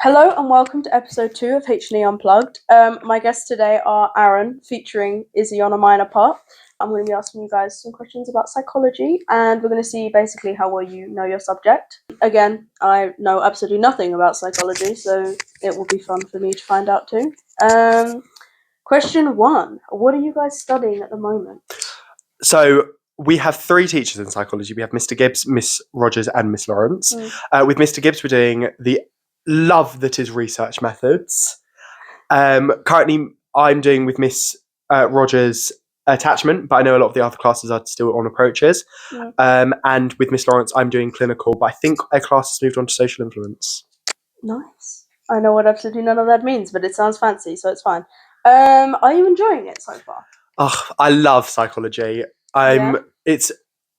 Hello and welcome to episode 2 of H&E Unplugged. My guests today are Aaron, featuring Izzy on a minor part. I'm going to be asking you guys some questions about psychology, and we're going to see basically how well you know your subject. Again, I know absolutely nothing about psychology, so it will be fun for me to find out too. Question 1. What are you guys studying at the moment? So we have 3 teachers in psychology. We have Mr. Gibbs, Miss Rogers, and Miss Lawrence. With Mr. Gibbs, we're doing the love that is research methods. Currently, I'm doing with Miss Rogers attachment, but I know a lot of the other classes are still on approaches. And with Miss Lawrence, I'm doing clinical, but I think a class has moved on to social influence. Nice. I know what absolutely none of that means, but it sounds fancy, so it's fine. Are you enjoying it so far? I love psychology. It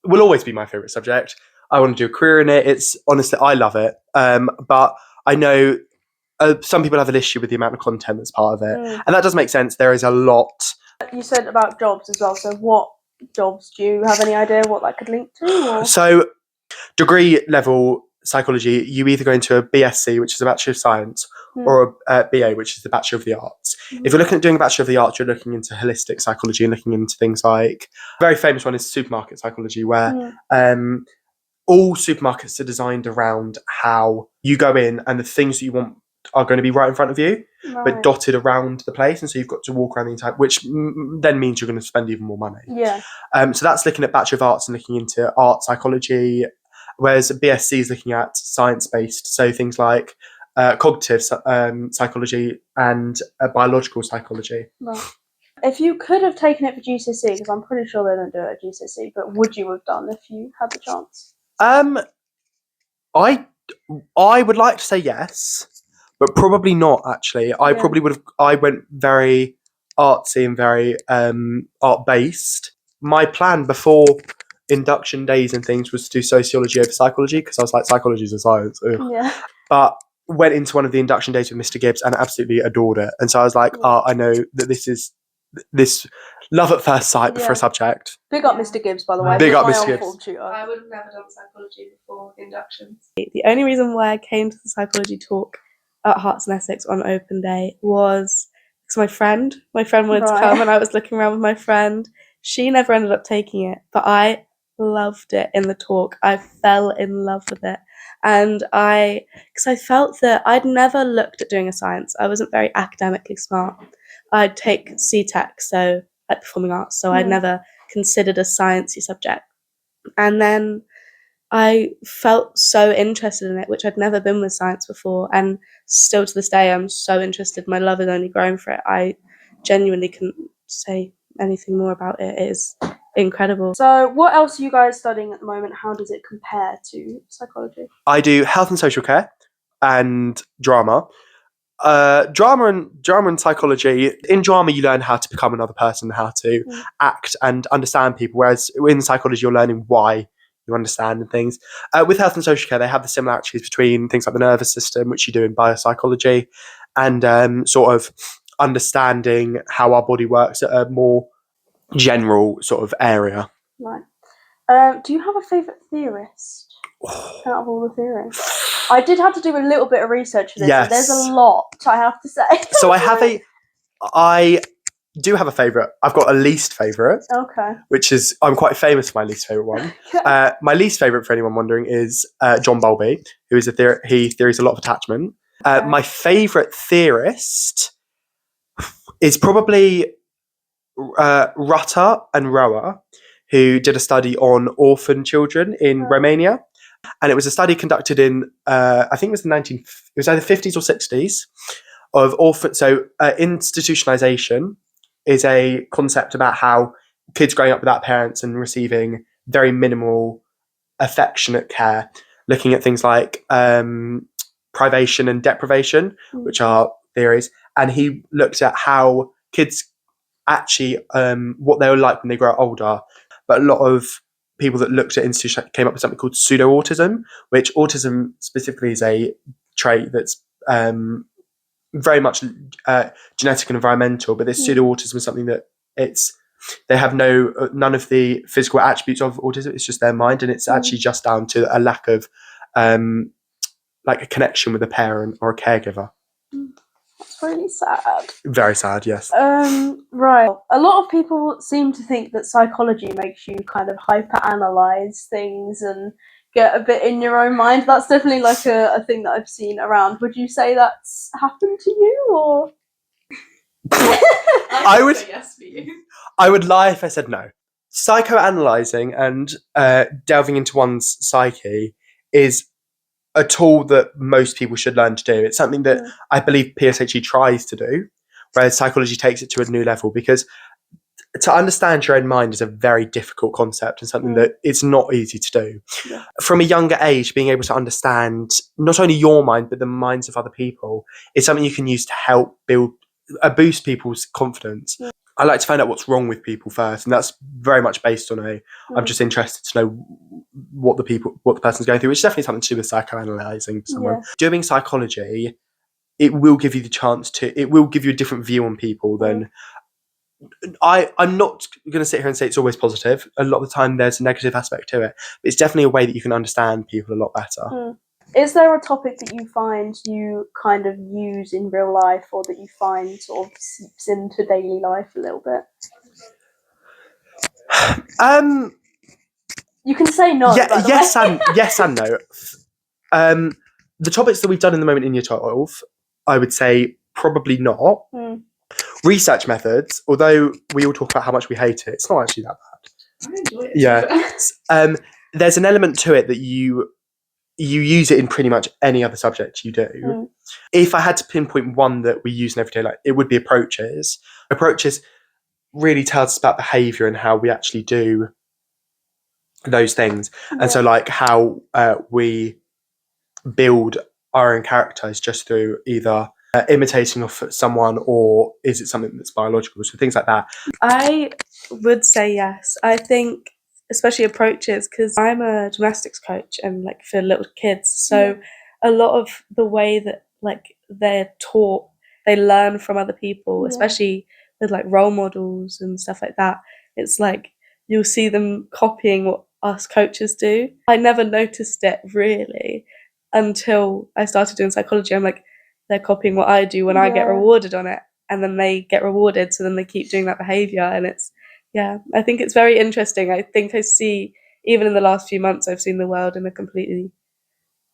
will always be my favourite subject. I want to do a career in it. It's honestly, I love it. But I know some people have an issue with the amount of content that's part of it, and that does make sense. There is a lot. You said about jobs as well. So, what jobs? Do you have any idea what that could link to? Or? So, degree level psychology, you either go into a BSc, which is a Bachelor of Science, or a BA, which is the Bachelor of the Arts. If you're looking at doing a Bachelor of the Arts, you're looking into holistic psychology and looking into things like, a very famous one is supermarket psychology, where all supermarkets are designed around how you go in and the things that you want are going to be right in front of you, but dotted around the place. And so you've got to walk around the entire, which then means you're going to spend even more money. So that's looking at Bachelor of Arts and looking into art psychology, whereas BSc is looking at science-based, so things like cognitive psychology and biological psychology. Right. If you could have taken it for GCSE, because I'm pretty sure they don't do it at GCSE, but would you have done if you had the chance? I would like to say yes, but probably not, actually. I probably would have. I went very artsy and very art-based. My plan before induction days and things was to do sociology over psychology, because I was like, psychology is a science. But went into one of the induction days with Mr. Gibbs and absolutely adored it. And so I was like, I know that this love at first sight for a subject. Big up Mr. Gibbs, by the way. Big up Mr. Gibbs. I would have never done psychology before inductions. The only reason why I came to the psychology talk at Hearts and Essex on open day was because my friend wanted to come, and I was looking around with my friend. She never ended up taking it, but I loved it in the talk. I fell in love with it. And because I felt that I'd never looked at doing a science. I wasn't very academically smart. I'd take CTEC, so like performing arts, so I'd never considered a sciencey subject. And then I felt so interested in it, which I'd never been with science before, and still to this day I'm so interested. My love has only grown for it. I genuinely couldn't say anything more about it. It is incredible. So what else are you guys studying at the moment? How does it compare to psychology? I do health and social care and drama. Drama and psychology. In drama, you learn how to become another person, how to act and understand people, whereas in psychology, you're learning why you understand and things. With health and social care, they have the similarities between things like the nervous system, which you do in biopsychology, and sort of understanding how our body works at a more general sort of area. Right. Do you have a favourite theorist out of all the theorists? I did have to do a little bit of research for this. Yes. And there's a lot, I have to say. So I do have a favourite. I've got a least favourite. Okay. Which is, I'm quite famous for my least favourite one. My least favourite, for anyone wondering, is John Bowlby, who is he theories a lot of attachment. My favourite theorist is probably Rutter and Rower, who did a study on orphan children in Romania. And it was a study conducted in, I think it was it was either 50s or 60s, of orphan. So institutionalization is a concept about how kids growing up without parents and receiving very minimal affectionate care, looking at things like privation and deprivation, which are theories. And he looked at how kids actually, what they were like when they grow older. But a lot of people that looked at institution came up with something called pseudo-autism, which autism specifically is a trait that's very much genetic and environmental, but this pseudo-autism is something that they have none of the physical attributes of autism. It's just their mind, and it's actually just down to a lack of like a connection with a parent or a caregiver. That's really sad. Very sad, yes. Right. A lot of people seem to think that psychology makes you kind of hyper-analyze things and get a bit in your own mind. That's definitely like a thing that I've seen around. Would you say that's happened to you, or? I would say yes for you. I would lie if I said no. Psychoanalyzing and delving into one's psyche is a tool that most people should learn to do. It's something that I believe PSHE tries to do, whereas psychology takes it to a new level, because to understand your own mind is a very difficult concept and something that it's not easy to do. Yeah. From a younger age, being able to understand not only your mind, but the minds of other people is something you can use to help boost people's confidence. Yeah. I like to find out what's wrong with people first, and that's very much based on I'm just interested to know what the person's going through, which is definitely something to do with psychoanalyzing someone. Yeah. Doing psychology, it will give you the chance it will give you a different view on people than I'm not going to sit here and say it's always positive. A lot of the time there's a negative aspect to it, but it's definitely a way that you can understand people a lot better. Is there a topic that you find you kind of use in real life, or that you find sort of seeps into daily life a little bit? You can say no. Yeah, by the yes way. yes and no. The topics that we've done in the moment in Year 12, I would say probably not. Research methods, although we all talk about how much we hate it, it's not actually that bad. I enjoy it. Yeah. There's an element to it that you use it in pretty much any other subject you do. If I had to pinpoint one that we use in everyday life, it would be approaches. Approaches really tells us about behaviour and how we actually do those things. And so like how we build our own characters just through either imitating of someone, or is it something that's biological? So things like that. I would say yes. I think especially approaches, because I'm a gymnastics coach and like for little kids, so a lot of the way that like they're taught, they learn from other people, especially with like role models and stuff like that. It's like you'll see them copying what us coaches do. I never noticed it really until I started doing psychology. I'm like, they're copying what I do when I get rewarded on it, and then they get rewarded, so then they keep doing that behavior, and it's I think it's very interesting. I think I see, even in the last few months, I've seen the world in a completely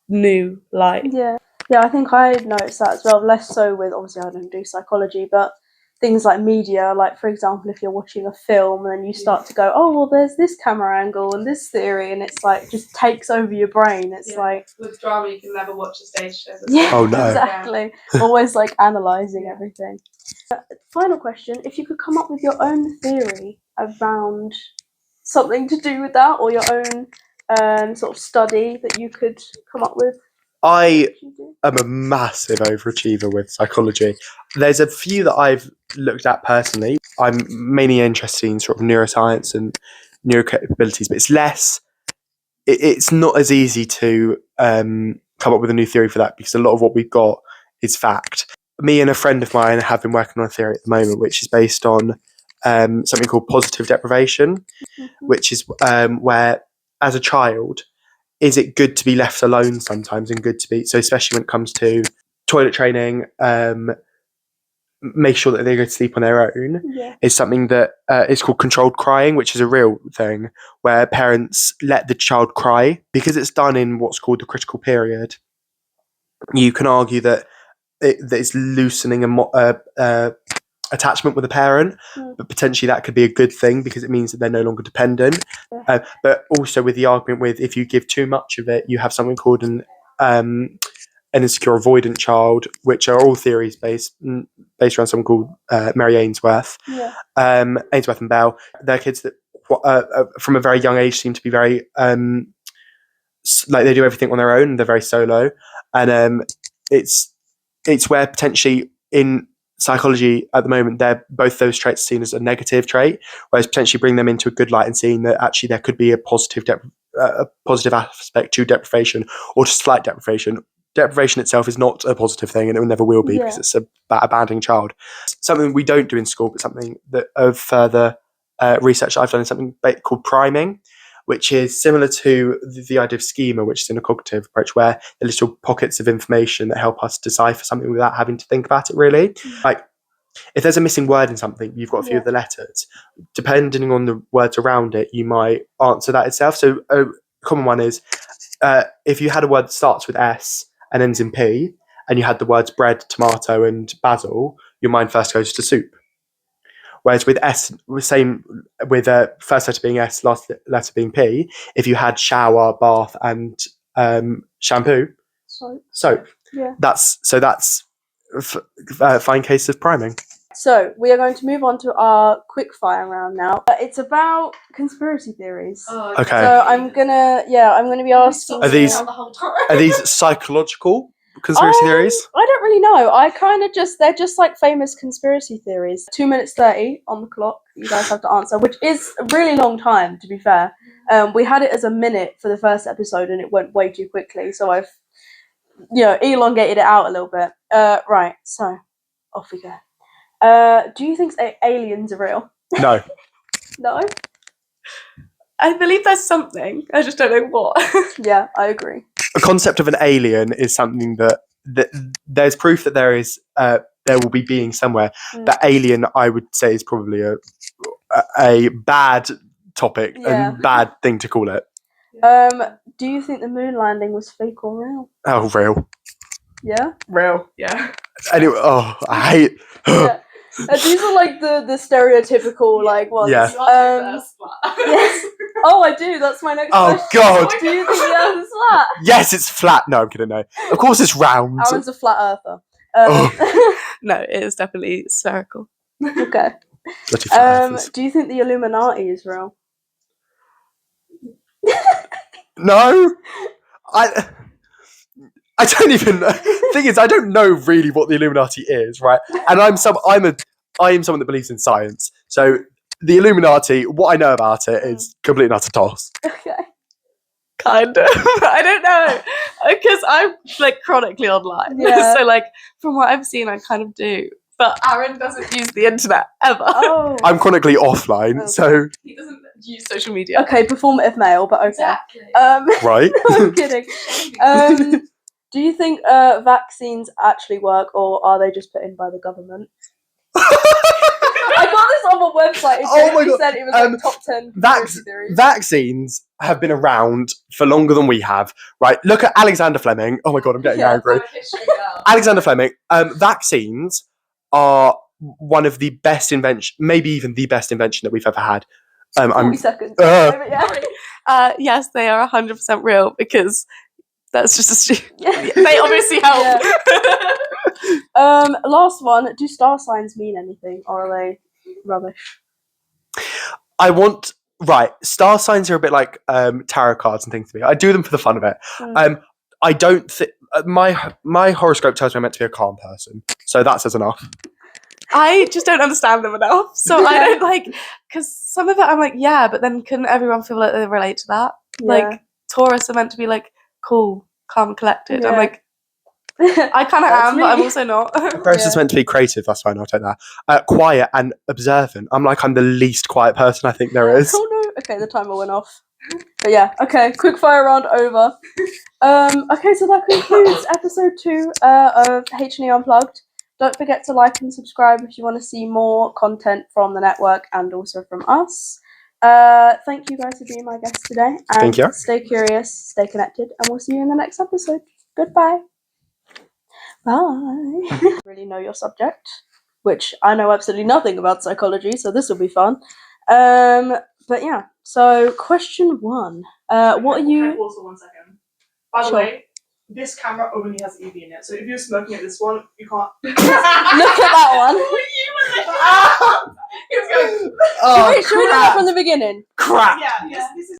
new light. Yeah, I think I noticed that as well. Less so with, obviously I don't do psychology, but things like media, like for example, if you're watching a film and then you start to go, oh well, there's this camera angle and this theory, and it's like just takes over your brain. It's like with drama, you can never watch a stage show. Oh no. Exactly. Always like analysing everything. Final question: if you could come up with your own theory around something to do with that, or your own sort of study that you could come up with. I am a massive overachiever with psychology. There's a few that I've looked at personally. I'm mainly interested in sort of neuroscience and neuro capabilities, but it's not as easy to come up with a new theory for that, because a lot of what we've got is fact. Me and a friend of mine have been working on a theory at the moment, which is based on something called positive deprivation, which is where, as a child, is it good to be left alone sometimes, and good to be, so especially when it comes to toilet training, make sure that they go to sleep on their own, is something that is called controlled crying, which is a real thing, where parents let the child cry because it's done in what's called the critical period. You can argue that it's loosening attachment with a parent, but potentially that could be a good thing because it means that they're no longer dependent. But also with the argument with, if you give too much of it, you have something called an insecure avoidant child, which are all theories based around someone called Mary Ainsworth. Ainsworth and Bell. They're kids that from a very young age seem to be very like they do everything on their own. They're very solo, and it's where potentially in psychology at the moment, they're both those traits seen as a negative trait, whereas potentially bring them into a good light and seeing that actually there could be a positive aspect to deprivation, or just slight deprivation. Deprivation itself is not a positive thing, and it never will be, because it's about abandoning child. Something we don't do in school, but something that of further research I've done is something called priming, which is similar to the idea of schema, which is in a cognitive approach, where the little pockets of information that help us decipher something without having to think about it, really. Like, if there's a missing word in something, you've got a few of the letters. Depending on the words around it, you might answer that itself. So a common one is, if you had a word that starts with S and ends in P, and you had the words bread, tomato, and basil, your mind first goes to soup. Whereas with S, same with first letter being S, last letter being P, if you had shower, bath, and shampoo, soap. Yeah. That's fine case of priming. So we are going to move on to our quick fire round now. It's about conspiracy theories. Oh, Okay. So I'm gonna be asking. Are these- the whole time. Are these psychological conspiracy theories? I don't really know. They're just like famous conspiracy theories. 2 minutes 30 on the clock. You guys have to answer, which is a really long time, to be fair. We had it as a minute for the first episode, and it went way too quickly. So I've, elongated it out a little bit. Right. So off we go. Do you think aliens are real? No. No. I believe there's something. I just don't know what. Yeah, I agree. The concept of an alien is something that there's proof that there will be being somewhere. But alien, I would say, is probably a bad topic and bad thing to call it. Do you think the moon landing was fake or real? Oh, real. Yeah. Real. Yeah. Anyway, I hate. Yeah. These are like the stereotypical like ones. Yeah. You are first, but- Yes. Oh, I do. That's my next Oh question. God. Do you think the Earth is flat? Yes, it's flat. No, I'm kidding. No, of course it's round. Aaron's a flat earther. No, it is definitely spherical. Okay. Bloody flat earthers. Do you think the Illuminati is real? No, I don't even. Thing is, I don't know really what the Illuminati is, right? And I am someone that believes in science. So the Illuminati, what I know about it is complete and utter toss. Okay. Kind of. I don't know. Because I'm like chronically online. Yeah. So like from what I've seen I kind of do. But Aaron doesn't use the internet ever. Oh. I'm chronically offline, Okay. so He doesn't use social media. Okay, performative male, but okay. Exactly. right. I'm kidding. Do you think vaccines actually work, or are they just put in by the government? I got this on a website. It Oh my God. said it was like top 10 conspiracy theories. Vaccines have been around for longer than we have, right? Look at Alexander Fleming. Oh my God, I'm getting Yeah. angry. Alexander Fleming. Vaccines are one of the best invention, maybe even the best invention that we've ever had. 40 seconds. Uh, Yes, they are 100% real because that's just a Yeah. they obviously help. Last one. Do star signs mean anything, or are they rubbish? Star signs are a bit like tarot cards and things to me. I do them for the fun of it. I don't think my horoscope tells me I'm meant to be a calm person, so that says enough. I just don't understand them enough. So I don't like, because some of it I'm like, yeah, but then couldn't everyone feel like they relate to that? Yeah. Like Taurus are meant to be like cool, calm, collected. I'm Yeah. like, I kind of That's am, me. but I'm also not. Aquarius is meant to be creative. That's fine. I'll take that. Quiet and observant. I'm the least quiet person I think there is. Oh no. Okay, the timer went off. But yeah, okay, quick fire round over. Okay, so that concludes episode 2 of H&E Unplugged. Don't forget to like and subscribe if you want to see more content from the network and also from us. Thank you guys for being my guests today. And Thank you. Stay curious, stay connected, and we'll see you in the next episode. Goodbye. Bye. Really know your subject, which I know absolutely nothing about psychology, so this will be fun. But yeah, so question 1. What are you... Can I pause for 1 second? By the Sure. way, this camera only has EV in it, so if you're smoking at this one, you can't. Look at that one. He was going. Should we do that from the beginning? Crap. Yeah.